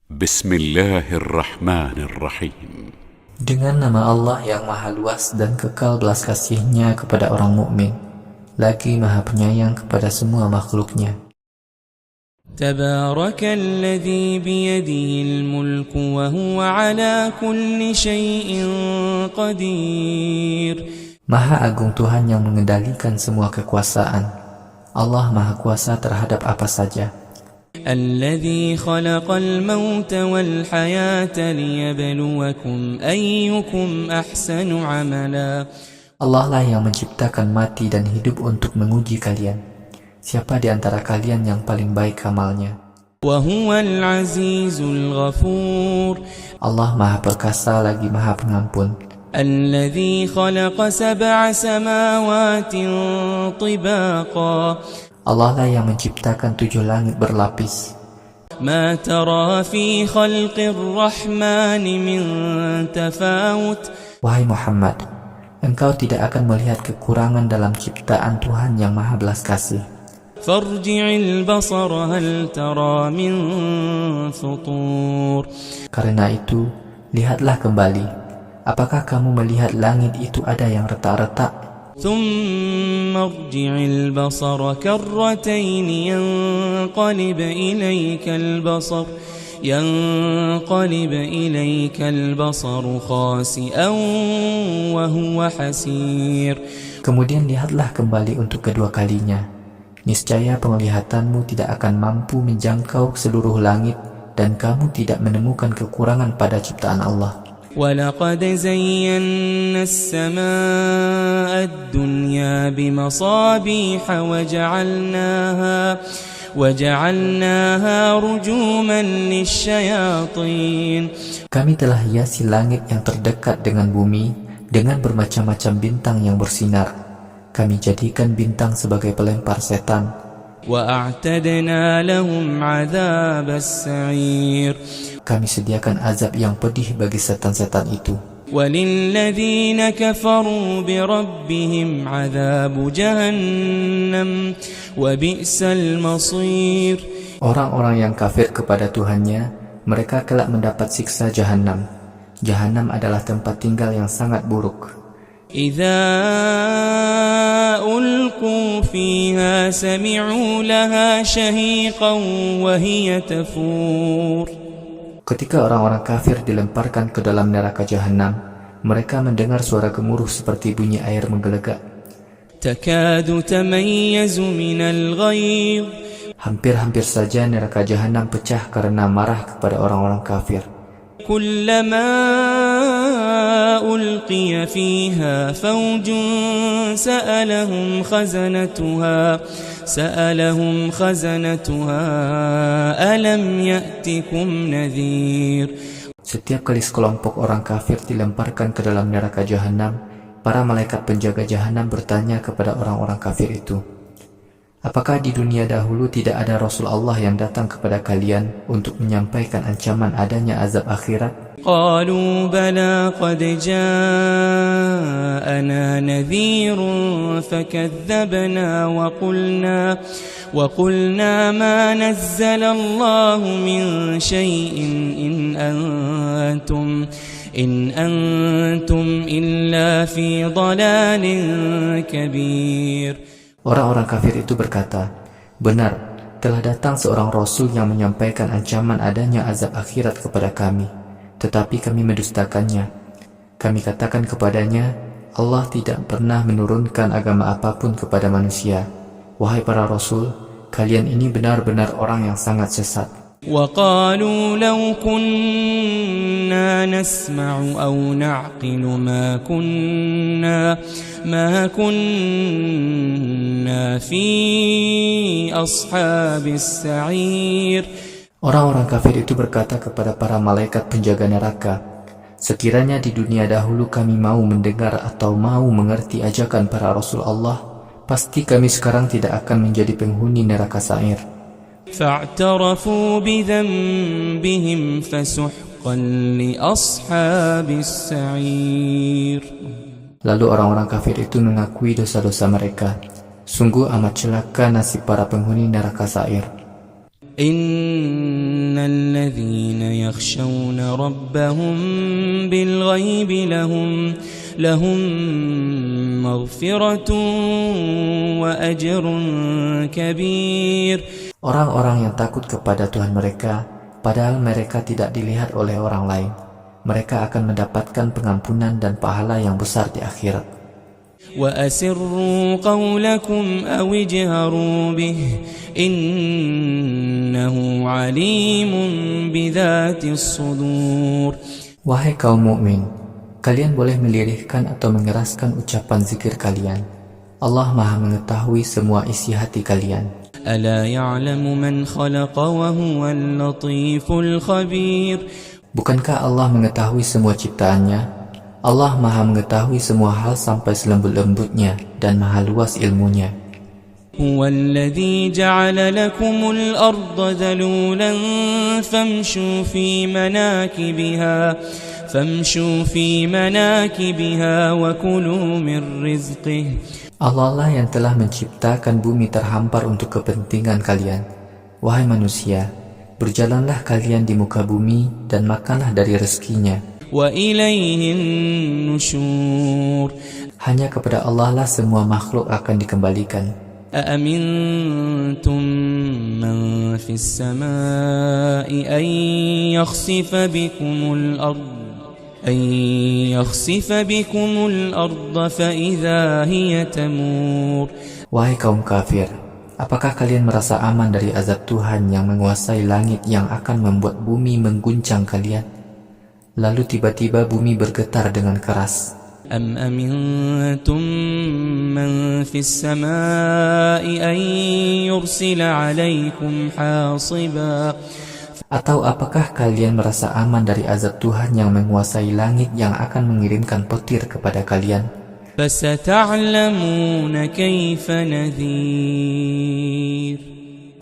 Bismillahirrahmanirrahim. Dengan nama Allah yang maha luas dan kekal belas kasih-Nya kepada orang mukmin, lagi maha penyayang kepada semua makhluknya. Tabarakalladzi biyadihil mulku wa huwa ala kulli syai'in qadir. Maha agung Tuhan yang mengendalikan semua kekuasaan. Allah maha kuasa terhadap apa saja. الذي خلق الموت والحياة ليبلوكم أيكم أحسن عملا. Allah lah yang menciptakan mati dan hidup untuk menguji kalian. Siapa di antara kalian yang paling baik amalnya? وهو العزيز الغفور. Allah maha perkasa lagi maha pengampun. الذي خلق 7 سماوات طباقا. Allah lah yang menciptakan 7 langit berlapis. ما ترى في خلق الرحمن من تفاوت. Wahai Muhammad, engkau tidak akan melihat kekurangan dalam ciptaan Tuhan yang maha belas kasih. فارجع البصر هل ترى من فطور. Karena itu, lihatlah kembali. Apakah kamu melihat langit itu ada yang retak-retak? ثم ارجع البصر كرتين ينقلب إليك البصر خاسئا وهو حسير. Kemudian lihatlah kembali untuk kedua kalinya. Niscaya penglihatanmu tidak akan mampu menjangkau seluruh langit dan kamu tidak menemukan kekurangan pada ciptaan Allah. وَلَقَدْ زَيَّنَّا السَّمَاءَ الدُّنْيَا بِمَصَابِيحَ وَجَعَلْنَاهَا رُجُومًا لِلشَّيَاطِينِ. Kami telah hiasi langit yang terdekat dengan bumi dengan bermacam-macam bintang yang bersinar. Kami jadikan bintang sebagai pelempar setan. وَأَعْتَدْنَا لَهُمْ عَذَابَ السَّعِيرِ. Kami sediakan azab yang pedih bagi setan-setan itu. وَلِلَّذِينَ كَفَرُوا بِرَبِّهِمْ عَذَابُ جَهَنَّمَ وَبِئْسَ الْمَصِيرُ. Orang-orang yang kafir kepada Tuhannya, mereka kelak mendapat siksa Jahannam. Jahannam adalah tempat tinggal yang sangat buruk. إِذَا أُلْقُوا فِيهَا سَمِعُوا لَهَا شَهِيقًا وَهِيَ تَفُورُ. Ketika orang-orang kafir dilemparkan ke dalam neraka Jahannam, mereka mendengar suara gemuruh seperti bunyi air menggelegak. تَكَادُ تَمَيَّزُ مِنَ الْغَيْظِ. Hampir-hampir saja neraka Jahannam pecah karena marah kepada orang-orang kafir. كُلَّمَا أُلْقِيَ فِيهَا فَوْجٌ سَأَلَهُمْ خَزَنَتُهَا أَلَمْ يَأْتِكُمْ نَذِيرٌ. Setiap kali sekelompok orang kafir dilemparkan ke dalam neraka Jahannam, para malaikat penjaga Jahannam bertanya kepada orang-orang kafir itu, apakah di dunia dahulu tidak ada Rasul Allah yang datang kepada kalian untuk menyampaikan ancaman adanya azab akhirat? قالوا بلى قد جاءنا نذير فكذبنا وقلنا ما نزل الله من شيء إن أنتم إلا في ضلال كبير. Orang-orang kafir itu berkata, benar, telah datang seorang Rasul yang menyampaikan ancaman adanya azab akhirat kepada kami. Tetapi kami mendustakannya. Kami katakan kepadanya, Allah tidak pernah menurunkan agama apapun kepada manusia. Wahai para Rasul, kalian ini benar-benar orang yang sangat sesat. وَقَالُوا لَوْ كُنَّا نَسْمَعُ أَوْ نَعْقِلُ مَا كُنَّا فِي أَصْحَابِ السَّعِيرِ. Orang-orang kafir itu berkata kepada para malaikat penjaga neraka, sekiranya di dunia dahulu kami mau mendengar atau mau mengerti ajakan para Rasul Allah, pasti kami sekarang tidak akan menjadi penghuni neraka Sa'ir. فَاعْتَرَفُوا بِذَنبِهِمْ فَسُحْقًا لِأَصْحَابِ السَّعِيرِ. Lalu orang-orang kafir itu mengakui dosa-dosa mereka. Sungguh amat celaka nasib para penghuni neraka Sa'ir. إن الذين يخشون ربهم بالغيب لهم مغفرة وأجر كبير. Orang-orang yang takut kepada Tuhan mereka, padahal mereka tidak dilihat oleh orang lain, mereka akan mendapatkan pengampunan dan pahala yang besar di akhirat. وأسروا قولكم أو اجهروا به إنه عليم بذات الصدور. Wahai kaum mukmin, kalian boleh melirihkan atau mengeraskan ucapan zikir kalian. Allah Maha mengetahui semua isi hati kalian. ألا يعلم من خلق وهو اللطيف الخبير. Bukankah Allah mengetahui semua ciptaannya? Allah Maha mengetahui semua hal sampai selembut-lembutnya dan maha luas ilmunya. هو الذي جعل لكم الأرض ذلولا فامشوا في مناكبها وكلوا من رزقه. Allah lah yang telah menciptakan bumi terhampar untuk kepentingan kalian. Wahai manusia, berjalanlah kalian di muka bumi dan makanlah dari rezekinya. وَإِلَيْهِ النُّشُورُ. Hanya kepada Allah lah semua makhluk akan dikembalikan. أَأَمِنْتُمْ مَنْ فِي السَّمَاءِ أَنْ يَخْسِفَ بِكُمُ الْأَرْضَ فَإِذَا هِيَ تَمُورُ. Wahai kaum kafir, apakah kalian merasa aman dari azab Tuhan yang menguasai langit yang akan membuat bumi mengguncang kalian? Lalu tiba-tiba bumi bergetar dengan keras. أَمْ أَمِنْتُمْ مَنْ فِي السَّمَاءِ أَنْ يُرْسِلَ عَلَيْكُمْ حَاصِبًا. Atau apakah kalian merasa aman dari azab Tuhan yang menguasai langit yang akan mengirimkan petir kepada kalian? فَسَتَعْلَمُونَ كَيْفَ نَذِيرٌ.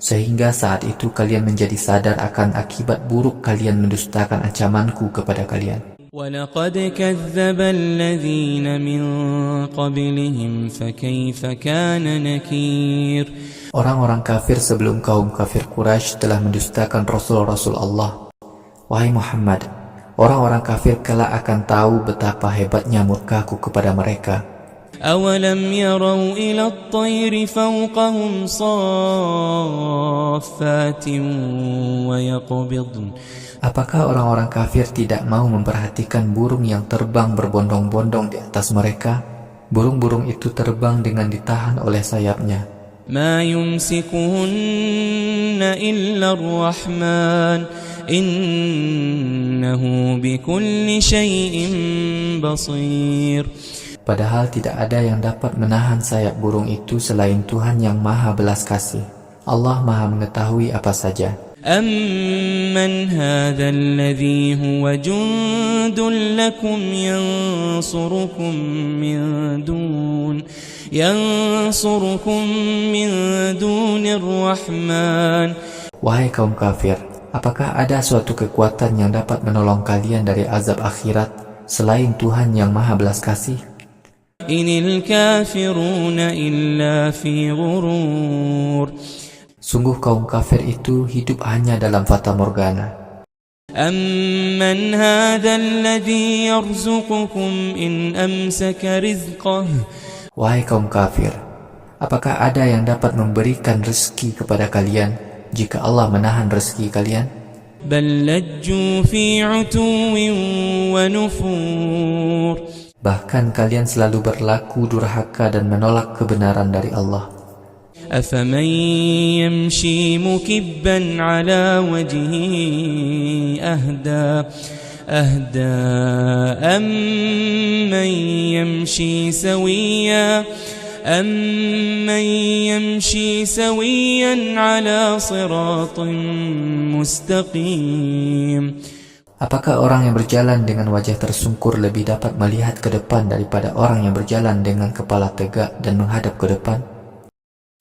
Sehingga saat itu kalian menjadi sadar akan akibat buruk kalian mendustakan ancamanku kepada kalian. وَلَقَدْ كَذَّبَ الَّذِينَ مِنْ قَبْلِهِمْ فَكَيْفَ كَانَ نَكِيرٌ. Orang-orang kafir sebelum kaum kafir Quraisy telah mendustakan Rasul-Rasul Allah. Wahai Muhammad, orang-orang kafir kelak akan tahu betapa hebatnya murkaku kepada mereka. أَوَلَمْ يَرَوْا إِلَى الطَّيْرِ فَوْقَهُمْ صَافَّاتٍ وَيَقْبِضْنَ. Apakah orang-orang kafir tidak mau memperhatikan burung yang terbang berbondong-bondong di atas mereka? Burung-burung itu terbang dengan ditahan oleh sayapnya. مَا يُمْسِكُهُنَّ إِلَّا الرَّحْمَنُ إِنَّهُ بِكُلِّ شَيْءٍ بَصِيرٌ. Padahal tidak ada yang dapat menahan sayap burung itu selain Tuhan yang Maha Belas Kasih. Allah Maha mengetahui apa saja. أَمَّنْ هَذَا الَّذِي هُوَ جُنْدٌ لَكُمْ يَنْصُرُكُمْ مِنْ دُونِ الرَّحْمَنِ. Wahai kaum kafir, apakah ada suatu kekuatan yang dapat menolong kalian dari azab akhirat selain Tuhan yang Maha Belas Kasih? إِنِ الْكَافِرُونَ إِلَّا فِي غُرُورٍ. Sungguh kaum kafir itu hidup hanya dalam fata morgana. أَمَّنْ هَذَا الَّذِي يَرْزُقُكُمْ إِنْ أَمْسَكَ رِزْقَهُ. Wahai kaum kafir, apakah ada yang dapat memberikan rezeki kepada kalian jika Allah menahan rezeki kalian? بَلْ لَجُّوا فِي عُتُوٍّ وَنُفُورٍ. Bahkan kalian selalu berlaku durhaka dan menolak kebenaran dari Allah. أَفَمَنْ يَمْشِي مُكِبًّا عَلَى وَجْهِهِ أَهْدَى أَمَّنْ يَمْشِي سَوِيًّا عَلَى صِرَاطٍ مُسْتَقِيمٍ. Apakah orang yang berjalan dengan wajah tersungkur lebih dapat melihat ke depan daripada orang yang berjalan dengan kepala tegak dan menghadap ke depan?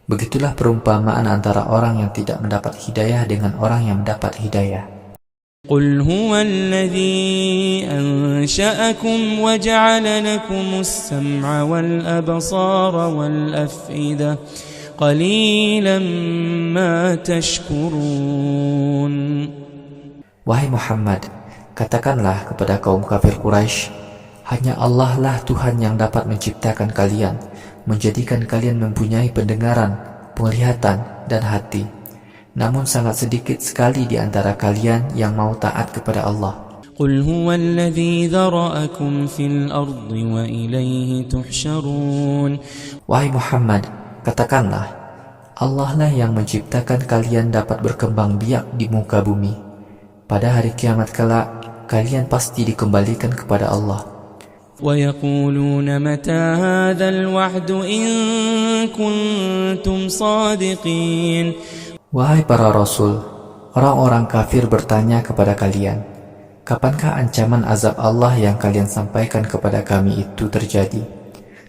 Begitulah perumpamaan antara orang yang tidak mendapat hidayah dengan orang yang mendapat hidayah. قُلْ هُوَ الَّذِي أَنْشَأَكُمْ وَجَعَلَ لَكُمُ السَّمْعَ وَالْأَبْصَارَ وَالْأَفْئِدَةَ قليلا ما تشكرون. Wahai Muhammad, katakanlah kepada kaum kafir Quraisy, hanya Allah lah Tuhan yang dapat menciptakan kalian, menjadikan kalian mempunyai pendengaran, penglihatan, dan hati. Namun sangat sedikit sekali di antara kalian yang mau taat kepada Allah. قل هو الذي ذرأكم في الأرض وإليه تحشرون. Wahai Muhammad, katakanlah, Allah lah yang menciptakan kalian dapat berkembang biak di muka bumi. Pada hari kiamat kelak, kalian pasti dikembalikan kepada Allah. ويقولون متى هذا الوعد إن كنتم صادقين. Wahai para Rasul, orang-orang kafir bertanya kepada kalian, kapankah ancaman azab Allah yang kalian sampaikan kepada kami itu terjadi?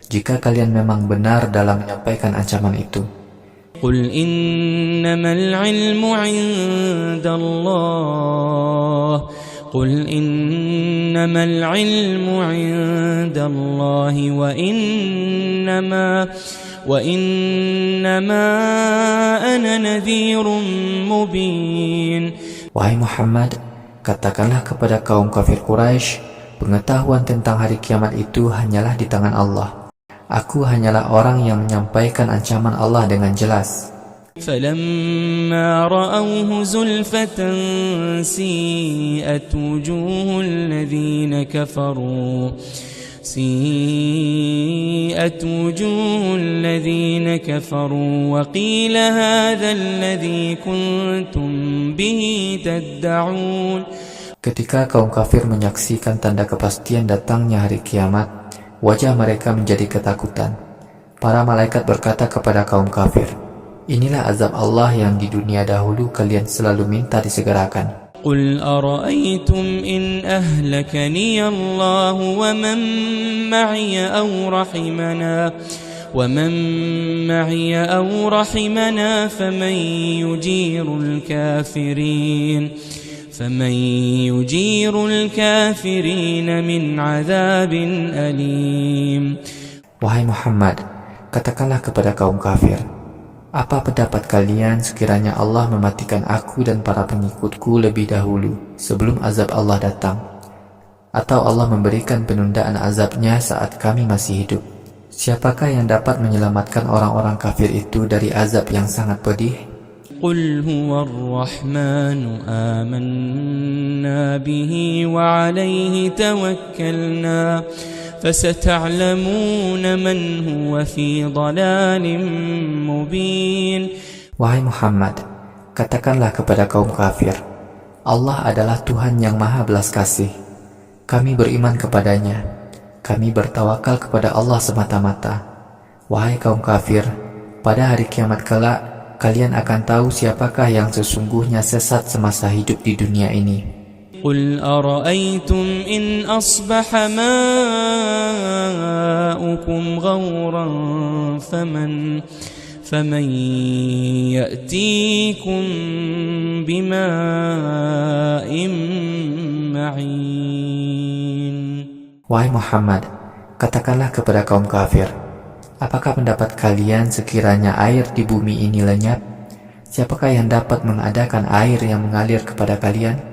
Jika kalian memang benar dalam menyampaikan ancaman itu. قل إنما العلم عند الله قل إنما العلم عند الله وإنما أنا نذير مبين. Wahai Muhammad, katakanlah kepada kaum kafir Quraisy, pengetahuan tentang hari kiamat itu hanyalah di tangan Allah. Aku hanyalah orang yang menyampaikan ancaman Allah dengan jelas. فلما رأوه زلفة سيئت وجوه الذين كفروا وقيل هذا الذي كنتم به تدعون. Ketika kaum kafir menyaksikan tanda kepastian datangnya hari kiamat, wajah mereka menjadi ketakutan. Para malaikat berkata kepada kaum kafir, inilah azab Allah yang di dunia dahulu kalian selalu minta disegerakan. قل أرأيتم إن أهلكني الله ومن معي أو رحمنا فمن يجير الكافرين من عذاب أليم. Wahai Muhammad, katakanlah kepada kaum kafir, apa pendapat kalian sekiranya Allah mematikan aku dan para pengikutku lebih dahulu sebelum azab Allah datang, atau Allah memberikan penundaan azabnya saat kami masih hidup? Siapakah yang dapat menyelamatkan orang-orang kafir itu dari azab yang sangat pedih? قل هو الرحمن آمنا به وعليه توكلنا فستعلمون من هو في ضلال مبين. Wahai Muhammad, katakanlah kepada kaum kafir, Allah adalah Tuhan yang maha belas kasih. Kami beriman kepadanya. Kami bertawakal kepada Allah semata-mata. Wahai kaum kafir, pada hari kiamat kelak, kalian akan tahu siapakah yang sesungguhnya sesat semasa hidup di dunia ini. قل أرأيتم إن أصبح ماؤكم غورا فمن يأتيكم بماء معين. Wahai Muhammad, katakanlah kepada kaum kafir, apakah pendapat kalian sekiranya air di bumi ini lenyap? Siapakah yang dapat mengadakan air yang mengalir kepada kalian?